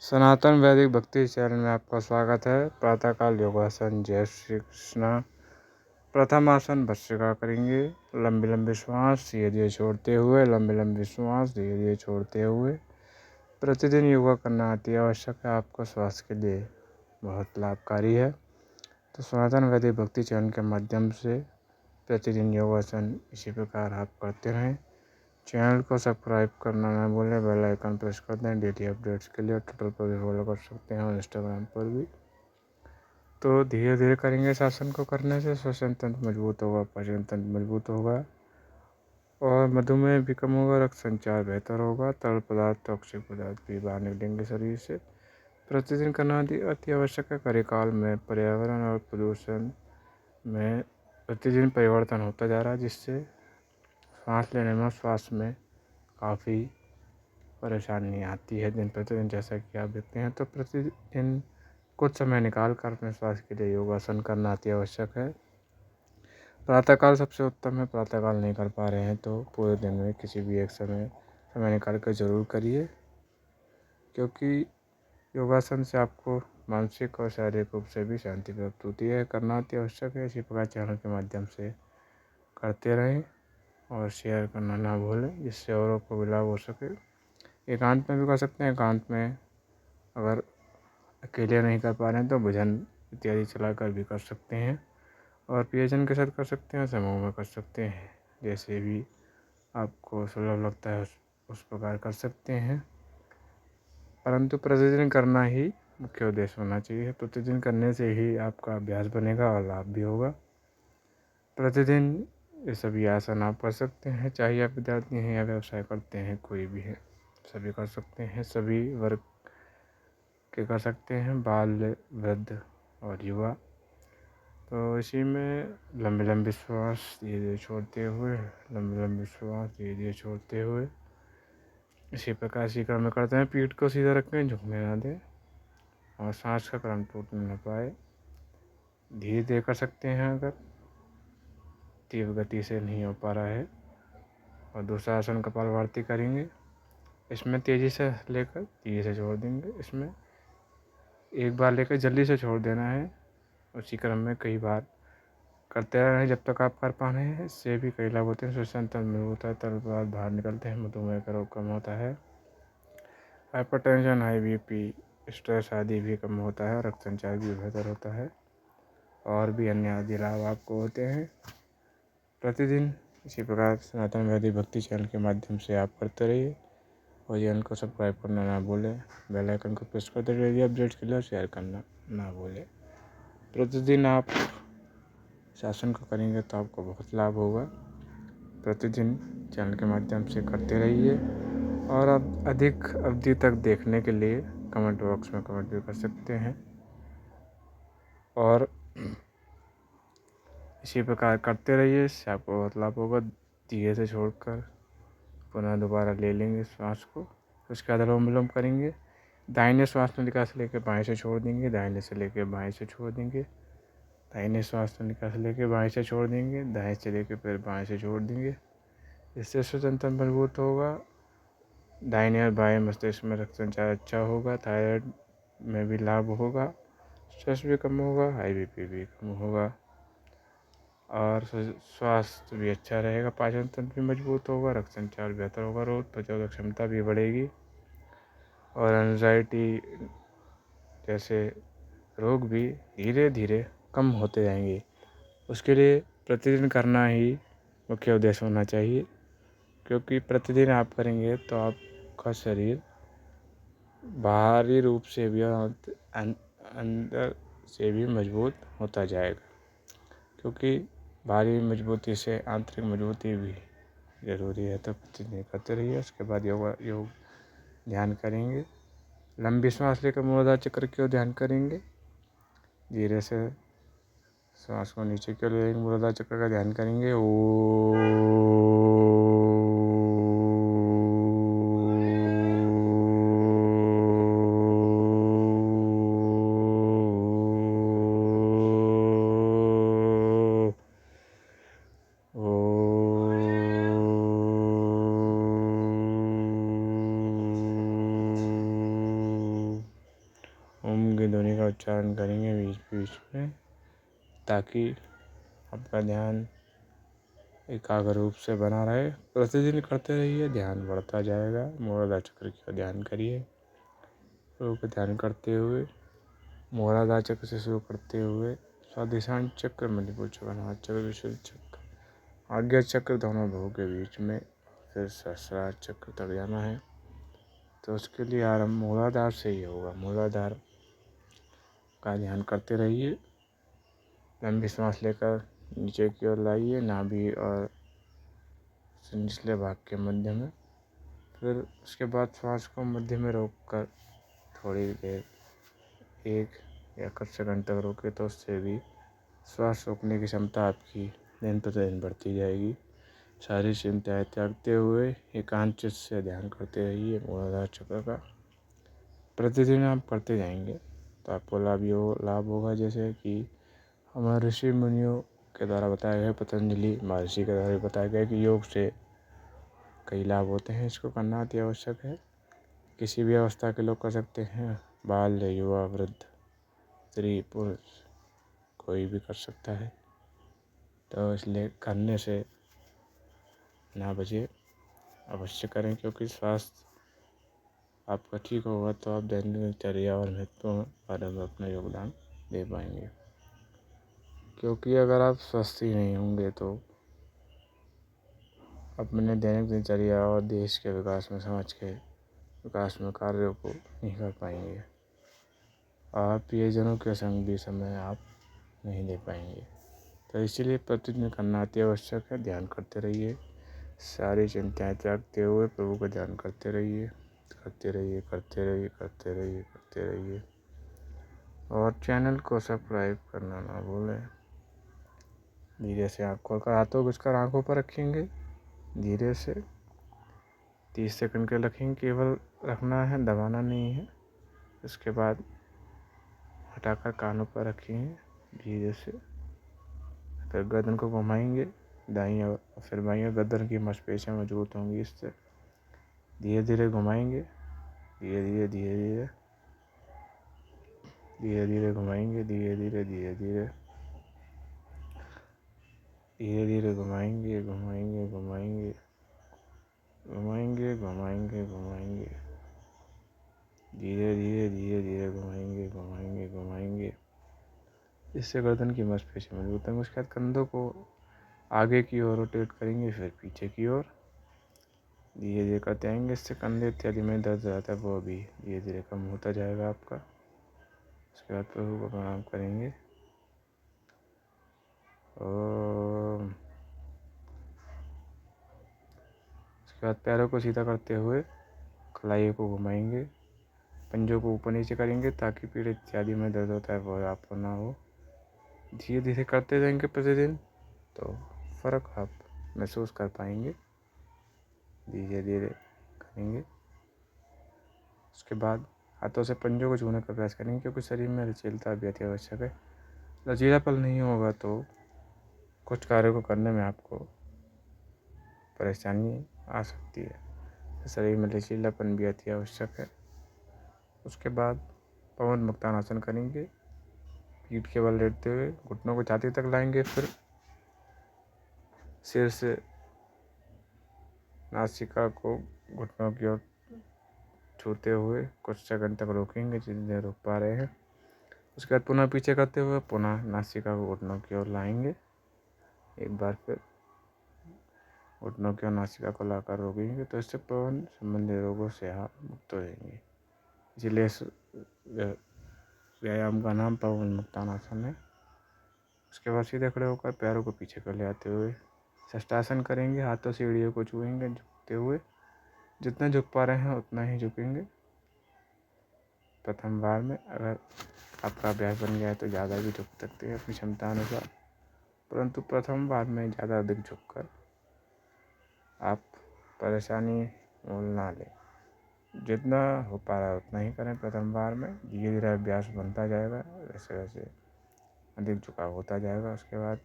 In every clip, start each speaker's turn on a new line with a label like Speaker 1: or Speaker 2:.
Speaker 1: सनातन वैदिक भक्ति चैनल में आपका स्वागत है। प्रातःकाल योगासन। जय श्री कृष्णा। प्रथम आसन भस्त्रिका करेंगे। लंबी लंबी श्वास धीरे धीरे छोड़ते हुए, लंबी लंबी श्वास धीरे धीरे छोड़ते हुए। प्रतिदिन योगा करना अति आवश्यक है, आपको स्वास्थ्य के लिए बहुत लाभकारी है। तो सनातन वैदिक भक्ति चैनल के माध्यम से प्रतिदिन योगासन इसी प्रकार आप करते रहें। चैनल को सब्सक्राइब करना ना भूलें, बेल आइकन प्रेस कर दें डेली अपडेट्स के लिए। ट्विटर पर भी फॉलो कर सकते हैं और इंस्टाग्राम पर भी। तो धीरे धीरे करेंगे। इस आसन को करने से श्वसन तंत्र मजबूत होगा, पाचन तंत्र मजबूत होगा और मधुमेह भी कम होगा, रक्त संचार बेहतर होगा, तरल पदार्थ टॉक्सिक पदार्थ भी बाहर निकलेंगे शरीर से। प्रतिदिन करना अति आवश्यक है। कार्यकाल में पर्यावरण और प्रदूषण में प्रतिदिन परिवर्तन होता जा रहा है, जिससे सांस लेने में, श्वास में काफ़ी परेशानी आती है दिन प्रतिदिन, जैसा कि आप देखते हैं। तो प्रतिदिन कुछ समय निकाल कर अपने स्वास्थ्य के लिए योगासन करना अति आवश्यक है। प्रातःकाल सबसे उत्तम है। प्रातःकाल नहीं कर पा रहे हैं तो पूरे दिन में किसी भी एक समय निकाल कर ज़रूर करिए, क्योंकि योगासन से आपको मानसिक और शारीरिक रूप से भी शांति प्राप्त होती है। करना अति आवश्यक है। इसी प्रकार चैनल के माध्यम से करते रहें और शेयर करना ना भूलें, जिससे औरों को भी लाभ हो सके। एकांत में भी कर सकते हैं। एकांत में अगर अकेले नहीं कर पा रहे हैं तो भजन इत्यादि चलाकर भी कर सकते हैं और प्रियजन के साथ कर सकते हैं, समूह में कर सकते हैं। जैसे भी आपको सुलभ लगता है उस प्रकार कर सकते हैं, परंतु प्रतिदिन करना ही मुख्य उद्देश्य होना चाहिए। प्रतिदिन करने से ही आपका अभ्यास बनेगा और लाभ भी होगा। प्रतिदिन ये सभी आसन आप कर सकते हैं, चाहे आप विद्यार्थी हैं या व्यवसाय करते हैं, कोई भी है, सभी कर सकते हैं। सभी वर्ग के कर सकते हैं, बाल, वृद्ध और युवा। तो इसी में लंबी लंबी श्वास धीरे धीरे छोड़ते हुए, लंबी लंबी श्वास धीरे धीरे छोड़ते हुए इसी प्रकार इसी क्रम में करते हैं। पीठ को सीधा रखें, झुकने ना दें और सांस का क्रम टूटने न पाए। धीरे धीरे कर सकते हैं अगर तीव्र गति से नहीं हो पा रहा है। और दूसरा आसन कपालभाति करेंगे। इसमें तेज़ी से लेकर धीरे से छोड़ देंगे। इसमें एक बार लेकर जल्दी से छोड़ देना है। उसी क्रम में कई बार करते रहें जब तक आप कर पा रहे हैं। इससे भी कई लाभ होते हैं। श्वसन तंत्र मजबूत होता है, तरल पदार्थ बाहर निकलते हैं, मधुमेह का रोग कम होता है, हाइपरटेंशन, हाई बीपी, स्ट्रेस आदि भी कम होता है, रक्त संचार भी बेहतर होता है और भी अन्य आदि लाभ आपको होते हैं। प्रतिदिन इसी प्रकार सनातन वैदिक भक्ति चैनल के माध्यम से आप करते रहिए और चैनल को सब्सक्राइब करना ना भूलें, बेल आइकन को प्रेस करते रहिए अपडेट्स के लिए, शेयर करना ना भूलें। प्रतिदिन आप शासन को करेंगे तो आपको बहुत लाभ होगा। प्रतिदिन चैनल के माध्यम से करते रहिए और आप अधिक अवधि तक देखने के लिए कमेंट बॉक्स में कमेंट भी कर सकते हैं और इसी प्रकार करते रहिए। इससे आपको बहुत लाभ होगा। धीरे से छोड़कर पुनः दोबारा ले लेंगे श्वास को। उसके बाद अनुलोम विलोम करेंगे। दाहिने श्वास नलिका से लेकर बाएं से छोड़ देंगे, दाहिने से लेकर बाएं से छोड़ देंगे, दाहिने श्वास नलिका से लेकर बाएं से छोड़ देंगे, दाएं से लेकर फिर बाएं से छोड़ देंगे। इससे श्वसन तंत्र मजबूत होगा, दाहिने और बाएं मस्तिष्क में रक्त संचार अच्छा होगा, थायराइड में भी लाभ होगा, स्ट्रेस भी कम होगा, हाई बीपी भी कम होगा और स्वास्थ्य भी अच्छा रहेगा। पाचन तंत्र भी मजबूत होगा, रक्त संचार बेहतर होगा, रोग प्रतिरोधक क्षमता भी बढ़ेगी और एंजाइटी जैसे रोग भी धीरे धीरे कम होते जाएंगे। उसके लिए प्रतिदिन करना ही मुख्य उद्देश्य होना चाहिए, क्योंकि प्रतिदिन आप करेंगे तो आपका शरीर बाहरी रूप से भी और अंदर से भी मजबूत होता जाएगा, क्योंकि बाहरी मजबूती से आंतरिक मजबूती भी ज़रूरी है। तो प्रतिदिन करते रहिए। उसके बाद योग ध्यान करेंगे। लंबी सांस लेकर मूलाधार चक्र की ओर ध्यान करेंगे। धीरे से सांस को नीचे की ओर लेंगे, मूलाधार चक्र का ध्यान करेंगे। उच्चारण करेंगे बीच बीच में, ताकि आपका ध्यान एकाग्र रूप से बना रहे। प्रतिदिन करते रहिए, ध्यान बढ़ता जाएगा। मूलाधार चक्र का ध्यान करिए। प्रभु का ध्यान करते हुए मूलाधार चक्र से शुरू करते हुए स्वादिशान चक्र, मणिपुर चक्र, अनाहत चक्र, विशुद्ध चक्र, आज्ञा चक्र, दोनों भुवों के बीच में, फिर सहस्रार चक्र तक जाना है। तो उसके लिए आरंभ मूलाधार से ही होगा। मूलाधार का ध्यान करते रहिए। लंबी सांस लेकर नीचे की ओर लाइए, नाभि और निचले भाग के मध्य में। फिर उसके बाद श्वास को मध्य में रोककर थोड़ी देर 1 या कुछ सेकंड तक रोके, तो उससे भी श्वास रोकने की क्षमता आपकी दिन प्रतिदिन बढ़ती जाएगी। सारी चिंताएं त्यागते हुए एकांत चित्त से ध्यान करते रहिए मूलाधार चक्र का। प्रतिदिन आप करते जाएंगे तो आपको लाभ होगा। जैसे कि हमारे ऋषि मुनियों के द्वारा बताया गया, पतंजलि महर्षि के द्वारा बताया गया कि योग से कई लाभ होते हैं। इसको करना अति आवश्यक है। किसी भी अवस्था के लोग कर सकते हैं, बाल, युवा, वृद्ध, स्त्री, पुरुष, कोई भी कर सकता है। तो इसलिए करने से ना बचे, अवश्य करें, क्योंकि स्वास्थ्य आपका ठीक होगा तो आप दैनिक दिनचर्या और महत्वपूर्ण कार्यों में अपना योगदान दे पाएंगे। क्योंकि अगर आप स्वस्थ ही नहीं होंगे तो अपने दैनिक दिनचर्या और देश के विकास में, समाज के विकास में कार्यों को नहीं कर पाएंगे। और प्रियजनों के संग भी समय आप नहीं दे पाएंगे। तो इसीलिए प्रतिदिन करना अति आवश्यक है। ध्यान करते रहिए, सारी चिंताएं त्यागते हुए प्रभु का ध्यान करते रहिए, करते रहिए, करते रहिए, करते रहिए, करते रहिए। और चैनल को सब्सक्राइब करना ना भूलें। धीरे से आँख खोलकर हाथों को उसकर आँखों पर रखेंगे। धीरे से 30 सेकंड के रखेंगे, केवल रखना है, दबाना नहीं है। उसके बाद हटाकर कानों पर रखेंगे धीरे से। फिर गर्दन को घुमाएंगे दाईं और फिर बाईं ओर। गर्दन की मांसपेशियां मजबूत होंगी इससे। धीरे धीरे घुमाएंगे, धीरे धीरे धीरे धीरे धीरे धीरे घुमाएंगे, धीरे धीरे धीरे धीरे धीरे धीरे घुमाएंगे, घुमाएंगे, घुमाएंगे, घुमाएंगे, घुमाएंगे, घुमाएंगे, धीरे धीरे धीरे धीरे घुमाएंगे, घुमाएंगे, घुमाएंगे। इससे गर्दन की मांसपेशियां मजबूत होंगी। उसके बाद कंधों को आगे की ओर रोटेट करेंगे, फिर पीछे की ओर धीरे धीरे करते आएंगे। इससे कंधे इत्यादि में दर्द रहता है वो भी धीरे धीरे कम होता जाएगा आपका। उसके बाद प्रभु को प्रणाम करेंगे। ओम। उसके बाद पैरों को सीधा करते हुए कलाइयों को घुमाएंगे, पंजों को ऊपर नीचे करेंगे ताकि पीठ इत्यादि में दर्द होता है वो आपको ना हो। धीरे धीरे करते जाएंगे प्रतिदिन, तो फ़र्क आप महसूस कर पाएंगे। धीरे धीरे करेंगे। उसके बाद हाथों से पंजों को छूने का प्रयास करेंगे, क्योंकि शरीर में लचीलता भी अति आवश्यक है। लचीलापन नहीं होगा तो कुछ कार्यों को करने में आपको परेशानी आ सकती है। शरीर में लचीलापन भी अति आवश्यक है। उसके बाद पवन मुक्तानासन करेंगे, पीठ के बल लेटते हुए घुटनों को छाती तक लाएंगे। फिर सिर से नासिका को घुटनों की ओर छूते हुए कुछ सेकंड तक रोकेंगे, जितनी देर रोक पा रहे हैं। उसके बाद पुनः पीछे करते हुए पुनः नासिका को घुटनों की ओर लाएंगे। एक बार फिर घुटनों की ओर नासिका को लाकर रोकेंगे, तो इससे पवन संबंधी रोगों से आप मुक्त हो जाएंगे। इसलिए इस व्यायाम का नाम पवन मुक्तानासन है। उसके बाद सीधे खड़े होकर पैरों को पीछे कर ले आते हुए षष्ठासन करेंगे। हाथों से एड़ियों को छुएंगे झुकते हुए। जितना झुक पा रहे हैं उतना ही झुकेंगे। प्रथम बार में अगर आपका अभ्यास बन गया है तो ज़्यादा भी झुक सकते हैं अपनी क्षमता अनुसार, परंतु प्रथम बार में ज़्यादा अधिक झुककर आप परेशानी मोल ना लें। जितना हो पा रहा है उतना ही करें प्रथम बार में। धीरे धीरे अभ्यास बनता जाएगा, वैसे वैसे अधिक झुकाव होता जाएगा। उसके बाद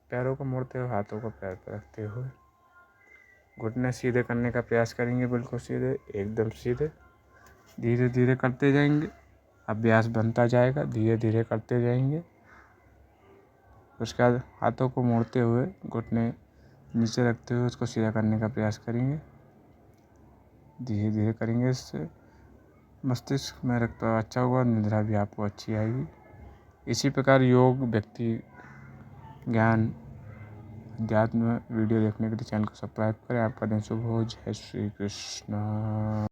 Speaker 1: पैरों को मोड़ते हुए हाथों को पैर पर रखते हुए घुटने सीधे करने का प्रयास करेंगे, बिल्कुल सीधे, एकदम सीधे। धीरे धीरे करते जाएंगे। अभ्यास बनता जाएगा, धीरे धीरे करते जाएंगे। उसके बाद हाथों को मोड़ते हुए घुटने नीचे रखते हुए उसको सीधा करने का प्रयास करेंगे। धीरे धीरे करेंगे, इससे मस्तिष्क में रक्त प्रवाह अच्छा होगा, निद्रा भी आपको अच्छी आएगी। इसी प्रकार योग, व्यक्ति ज्ञान, अध्यात्म वीडियो देखने के लिए चैनल को सब्सक्राइब करें। आपका दिन शुभ हो। जय श्री कृष्ण।